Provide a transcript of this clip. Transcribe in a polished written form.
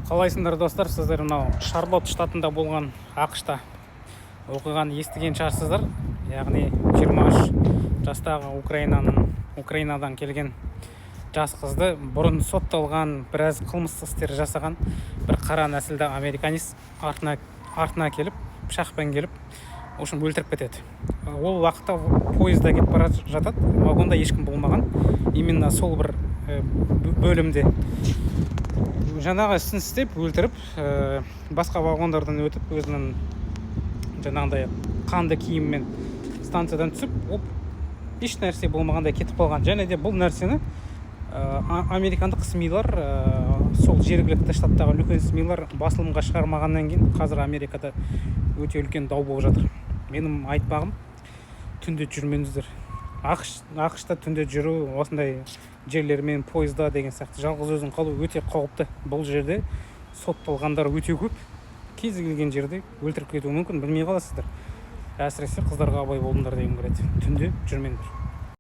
Қалайсыңдар достар, сіздер мынау Шарлотт штатында болған ақшта оқыған естіген шығарсыздар. Яғни 23 жастағы Украинадан келген жас қызды бұрын сотталған, біраз қылмыстық істер жасаған бір қара нәсілді американист артына келіп, пышақпен келіп, ошын өлтіріп кетеді. Ол уақытта поезда кетіп бара жатады, вагонда ешкім болмаған. Именно сол бір бөлімде жаңағы ісін істеп өлтіріп, басқа вагондардан өтіп, өзінің жаңағыдай қанды киіммен станциядан түсіп, еш нәрсе болмағандай кетіп қалған. Және де бұл нәрсені американдық СМИлар, сол жергілікті штаттағы үлкен СМИлар басылымға шығармағаннан кейін қазір Америкада өте үлкен дау болып жатыр. Менің айтпағым, түнде жүрмеңіздер. ақшта түнде жүру, осындай жерлермен, поезда деген сияқты жалғыз өзің қалу өте қауіпті. Бұл жерде сотталғандар өте көп. Кез келген жерде өлтіріп кетуі мүмкін, білмей қаласыздар. Әсіресе қыздарға абай болыңдар дегім келеді. Түнде жүрмеңдер.